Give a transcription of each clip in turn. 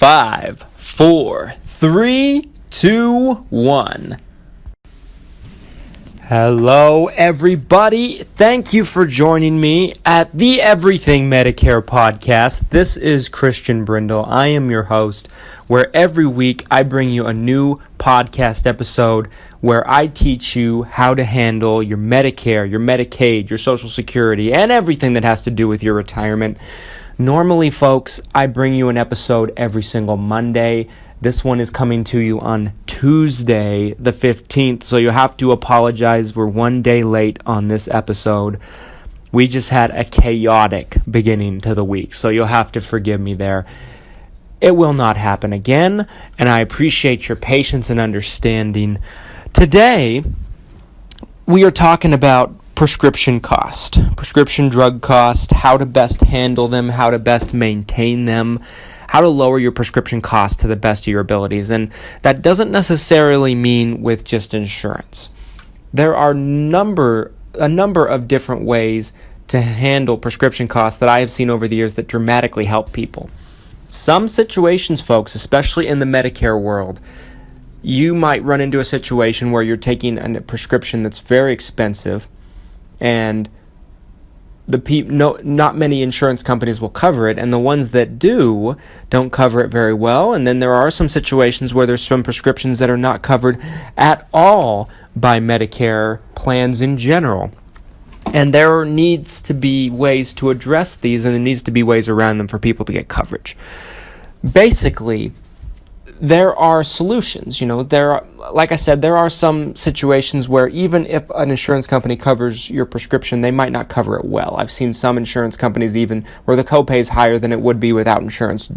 5, 4, 3, 2, 1. Hello, everybody. Thank you for joining me at the Everything Medicare Podcast. This is Christian Brindle. I am your host, where every week I bring you a new podcast episode where I teach you how to handle your Medicare, your Medicaid, your Social Security, and everything that has to do with your retirement. Normally, folks, I bring you an episode every single Monday. This one is coming to you on Tuesday, the 15th, so you have to apologize. We're one day late on this episode. We just had a chaotic beginning to the week, so you'll have to forgive me there. It will not happen again, and I appreciate your patience and understanding. Today, we are talking about prescription drug cost, how to best handle them, how to best maintain them, how to lower your prescription cost to the best of your abilities. And that doesn't necessarily mean with just insurance. There are a number of different ways to handle prescription costs that I have seen over the years that dramatically help people. Some situations, folks, especially in the Medicare world, you might run into a situation where you're taking a prescription that's very expensive, and not many insurance companies will cover it, and the ones that do don't cover it very well. And then there are some situations where there's some prescriptions that are not covered at all by Medicare plans in general. And there needs to be ways to address these, and there needs to be ways around them for people to get coverage. Basically, there are solutions. Like I said, there are some situations where even if an insurance company covers your prescription, they might not cover it well. I've seen some insurance companies even where the copay is higher than it would be without insurance,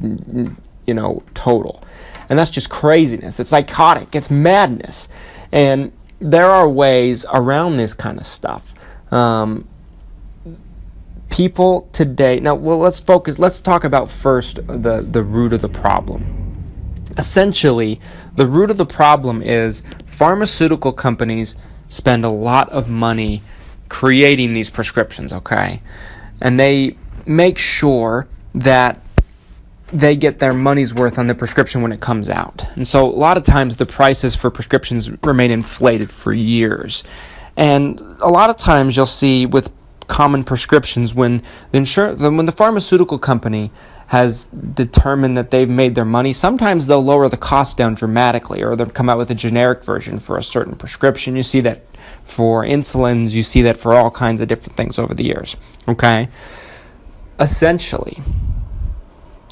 total. And that's just craziness. It's psychotic. It's madness. And there are ways around this kind of stuff. People today, let's talk about first the root of the problem. Essentially, the root of the problem is pharmaceutical companies spend a lot of money creating these prescriptions, okay? And they make sure that they get their money's worth on the prescription when it comes out. And so a lot of times the prices for prescriptions remain inflated for years. And a lot of times you'll see with common prescriptions when the pharmaceutical company has determined that they've made their money, sometimes they'll lower the cost down dramatically, or they'll come out with a generic version for a certain prescription. You see that for insulins, you see that for all kinds of different things over the years, okay? Essentially,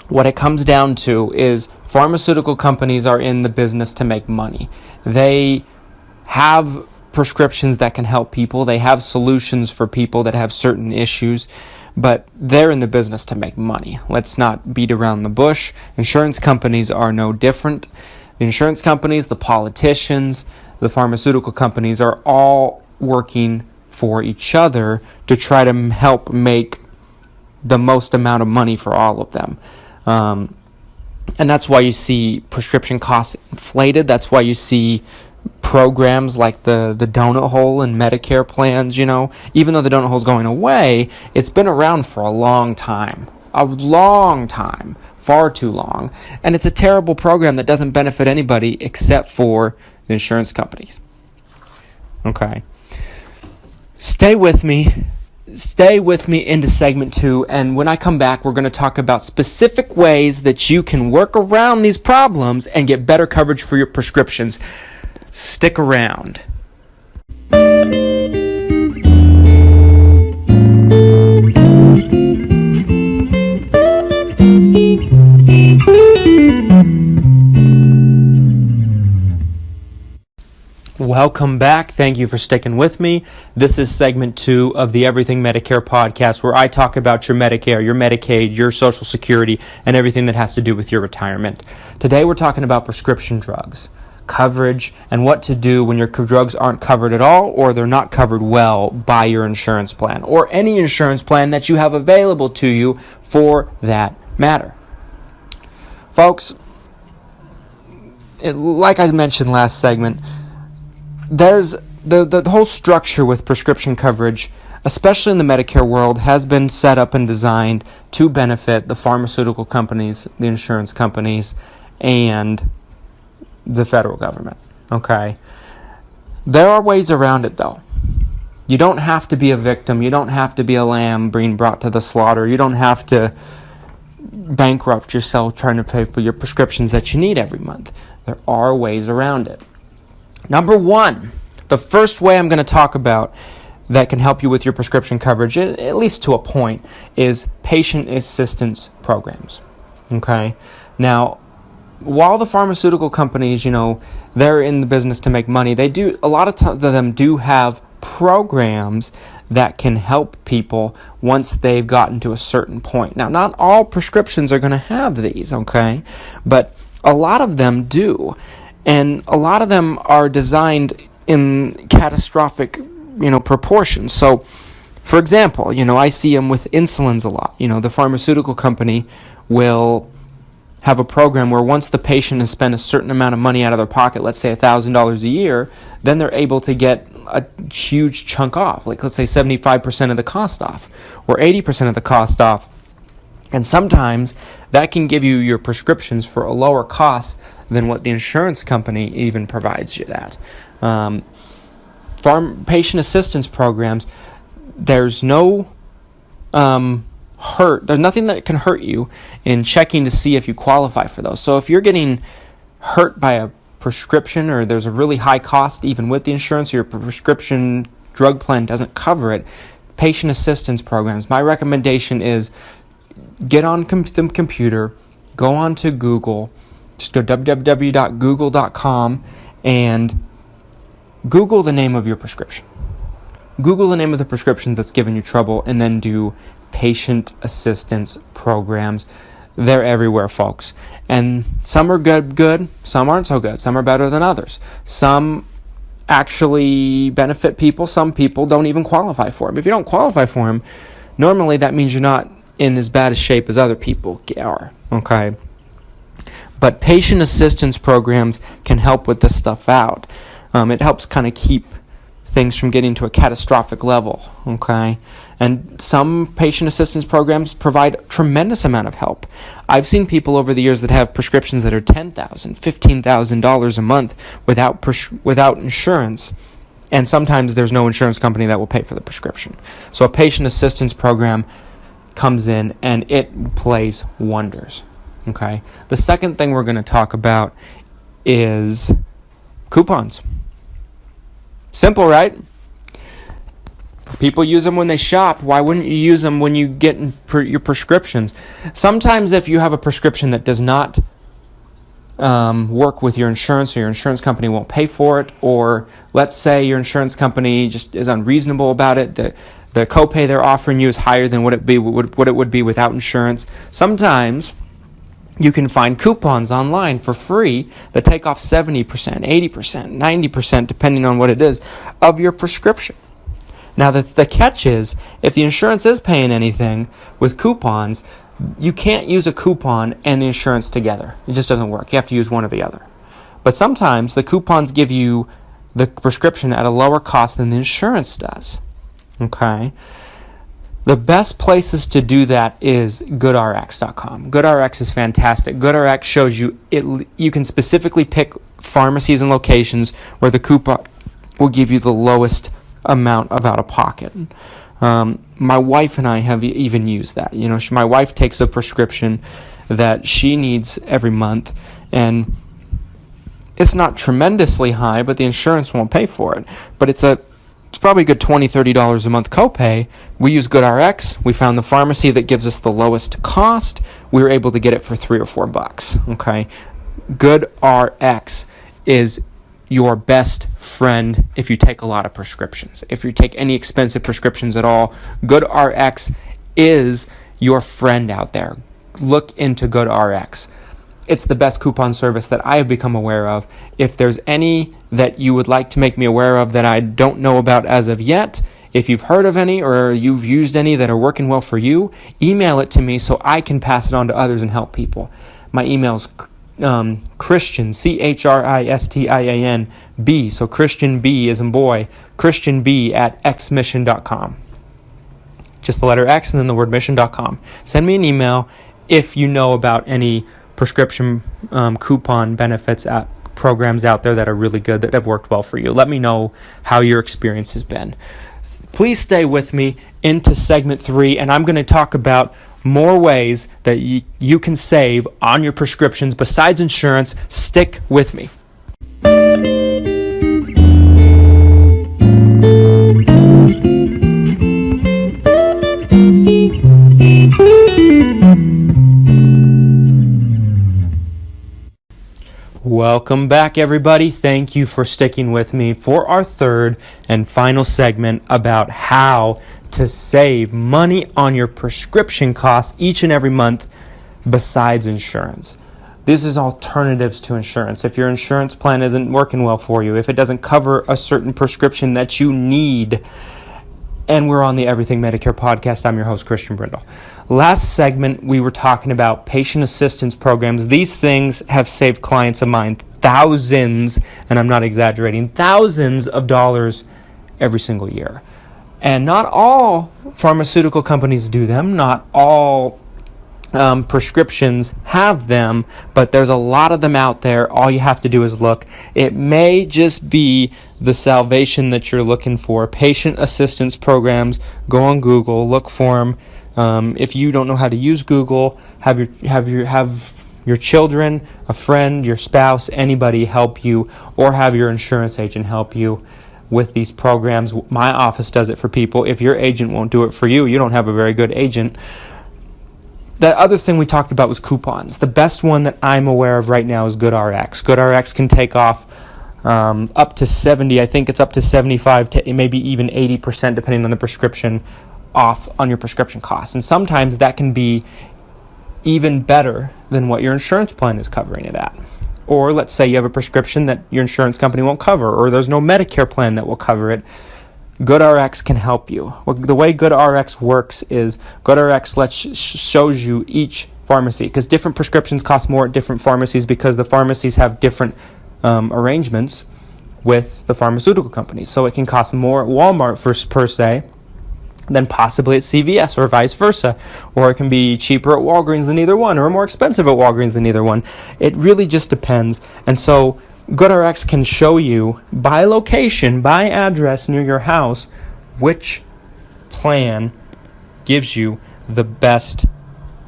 what it comes down to is pharmaceutical companies are in the business to make money. They have prescriptions that can help people. They have solutions for people that have certain issues, but they're in the business to make money. Let's not beat around the bush. Insurance companies are no different. The insurance companies, the politicians, the pharmaceutical companies are all working for each other to try to help make the most amount of money for all of them. And that's why you see prescription costs inflated. That's why you see programs like the donut hole in Medicare plans. Even though the donut hole is going away, it's been around for a long time, far too long, and it's a terrible program that doesn't benefit anybody except for the insurance companies. Okay, stay with me into segment 2, and when I come back, we're going to talk about specific ways that you can work around these problems and get better coverage for your prescriptions. Stick around. Welcome back. Thank you for sticking with me. This is segment 2 of the Everything Medicare Podcast, where I talk about your Medicare, your Medicaid, your Social Security, and everything that has to do with your retirement. Today we're talking about prescription drugs, coverage, and what to do when your drugs aren't covered at all, or they're not covered well by your insurance plan, or any insurance plan that you have available to you for that matter. Folks, like I mentioned last segment, there's the whole structure with prescription coverage especially in the Medicare world, has been set up and designed to benefit the pharmaceutical companies, the insurance companies, and the federal government. Okay? There are ways around it, though. You don't have to be a victim. You don't have to be a lamb being brought to the slaughter. You don't have to bankrupt yourself trying to pay for your prescriptions that you need every month. There are ways around it. Number one, the first way I'm going to talk about that can help you with your prescription coverage, at least to a point, is patient assistance programs. Okay? Now, while the pharmaceutical companies, they're in the business to make money, a lot of them do have programs that can help people once they've gotten to a certain point. Now, not all prescriptions are going to have these, okay? But a lot of them do. And a lot of them are designed in catastrophic, proportions. So, for example, I see them with insulins a lot. The pharmaceutical company will have a program where once the patient has spent a certain amount of money out of their pocket, let's say $1,000 a year, then they're able to get a huge chunk off, like let's say 75% of the cost off or 80% of the cost off. And sometimes that can give you your prescriptions for a lower cost than what the insurance company even provides you at. Patient assistance programs, there's no there's nothing that can hurt you in checking to see if you qualify for those. So if you're getting hurt by a prescription or there's a really high cost even with the insurance or your prescription drug plan doesn't cover it, patient assistance programs, my recommendation is get on the computer, go on to Google, just go www.google.com and Google the name of your prescription. Google the name of the prescription that's giving you trouble and then do patient assistance programs. They're everywhere, folks. And some are good, some aren't so good. Some are better than others. Some actually benefit people. Some people don't even qualify for them. If you don't qualify for them, normally that means you're not in as bad a shape as other people are, okay? But patient assistance programs can help with this stuff out. It helps kind of keep things from getting to a catastrophic level, okay? And some patient assistance programs provide a tremendous amount of help. I've seen people over the years that have prescriptions that are $10,000, $15,000 a month without insurance, and sometimes there's no insurance company that will pay for the prescription. So a patient assistance program comes in and it plays wonders, okay? The second thing we're going to talk about is coupons. Simple, right? People use them when they shop. Why wouldn't you use them when you get your prescriptions? Sometimes if you have a prescription that does not work with your insurance or your insurance company won't pay for it, or let's say your insurance company just is unreasonable about it, the copay they're offering you is higher than what it would be without insurance. Sometimes you can find coupons online for free that take off 70%, 80%, 90%, depending on what it is, of your prescription. Now, the catch is, if the insurance is paying anything with coupons, you can't use a coupon and the insurance together. It just doesn't work. You have to use one or the other. But sometimes the coupons give you the prescription at a lower cost than the insurance does. Okay? The best places to do that is GoodRx.com. GoodRx is fantastic. GoodRx shows you you can specifically pick pharmacies and locations where the coupon will give you the lowest amount of out-of-pocket. My wife and I have even used that. My wife takes a prescription that she needs every month, and it's not tremendously high, but the insurance won't pay for it. But it's probably a good $20, $30 a month copay. We use GoodRx. We found the pharmacy that gives us the lowest cost. We were able to get it for $3 or $4. Okay, GoodRx is your best friend if you take a lot of prescriptions. If you take any expensive prescriptions at all, GoodRx is your friend out there. Look into GoodRx. It's the best coupon service that I have become aware of. If there's any that you would like to make me aware of that I don't know about as of yet, if you've heard of any or you've used any that are working well for you, email it to me so I can pass it on to others and help people. My email's Christian, Christian B, so Christian B as in boy, Christian B at xmission.com. just the letter X and then the word mission.com. Send me an email if you know about any prescription coupon benefits programs out there that are really good, that have worked well for you. Let me know how your experience has been. Please stay with me into segment 3, and I'm going to talk about more ways that you can save on your prescriptions besides insurance. Stick with me. Welcome back, everybody. Thank you for sticking with me for our third and final segment about how to save money on your prescription costs each and every month besides insurance. This is alternatives to insurance. If your insurance plan isn't working well for you, if it doesn't cover a certain prescription that you need. And we're on the Everything Medicare Podcast. I'm your host, Christian Brindle. Last segment, we were talking about patient assistance programs. These things have saved clients of mine thousands, and I'm not exaggerating, thousands of dollars every single year. And not all pharmaceutical companies do them. Not all prescriptions have them, but there's a lot of them out there. All you have to do is look. It may just be the salvation that you're looking for. Patient assistance programs, go on Google, look for them. If you don't know how to use Google, have your children, a friend, your spouse, anybody help you, or have your insurance agent help you with these programs. My office does it for people. If your agent won't do it for you, you don't have a very good agent. The other thing we talked about was coupons. The best one that I'm aware of right now is GoodRx. GoodRx can take off up to 70, I think it's up to 75 to maybe even 80%, depending on the prescription, off on your prescription costs. And sometimes that can be even better than what your insurance plan is covering it at. Or let's say you have a prescription that your insurance company won't cover, or there's no Medicare plan that will cover it. GoodRx can help you. The way GoodRx works is GoodRx shows you each pharmacy, because different prescriptions cost more at different pharmacies because the pharmacies have different arrangements with the pharmaceutical companies. So it can cost more at Walmart per se than possibly at CVS, or vice versa. Or it can be cheaper at Walgreens than either one, or more expensive at Walgreens than either one. It really just depends. And so GoodRx can show you by location, by address near your house, which plan gives you the best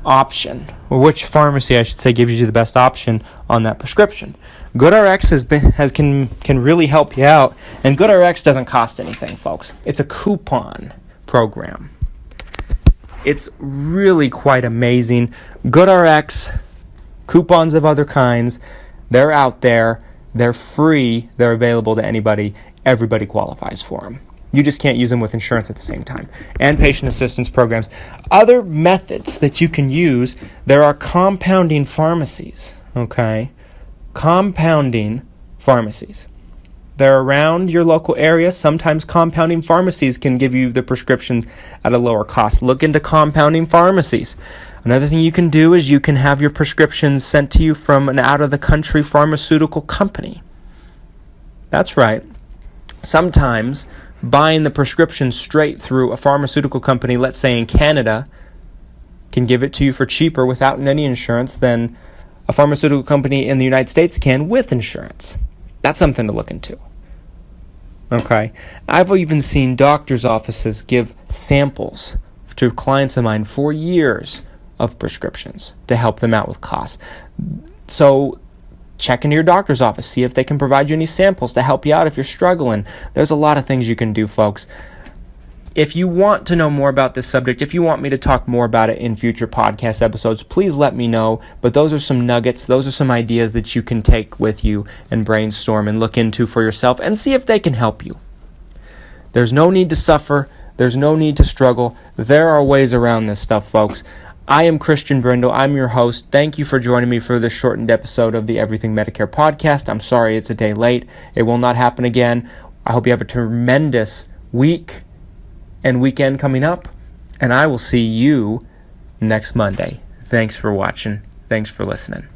option, or which pharmacy, I should say, gives you the best option on that prescription. GoodRx can really help you out, and GoodRx doesn't cost anything, folks. It's a coupon program. It's really quite amazing. GoodRx, coupons of other kinds, they're out there. They're free. They're available to anybody. Everybody qualifies for them. You just can't use them with insurance at the same time. And patient assistance programs. Other methods that you can use, there are compounding pharmacies. Okay? Compounding pharmacies. They're around your local area. Sometimes compounding pharmacies can give you the prescriptions at a lower cost. Look into compounding pharmacies. Another thing you can do is you can have your prescriptions sent to you from an out-of-the-country pharmaceutical company. That's right. Sometimes buying the prescription straight through a pharmaceutical company, let's say in Canada, can give it to you for cheaper without any insurance than a pharmaceutical company in the United States can with insurance. That's something to look into. Okay? I've even seen doctors' offices give samples to clients of mine for years of prescriptions to help them out with costs. So check into your doctor's office, see if they can provide you any samples to help you out if you're struggling. There's a lot of things you can do, folks. If you want to know more about this subject, if you want me to talk more about it in future podcast episodes, please let me know. But those are some nuggets, those are some ideas that you can take with you and brainstorm and look into for yourself and see if they can help you. There's no need to suffer. There's no need to struggle. There are ways around this stuff, folks. I am Christian Brindle. I'm your host. Thank you for joining me for this shortened episode of the Everything Medicare Podcast. I'm sorry it's a day late. It will not happen again. I hope you have a tremendous week and weekend coming up, and I will see you next Monday. Thanks for watching. Thanks for listening.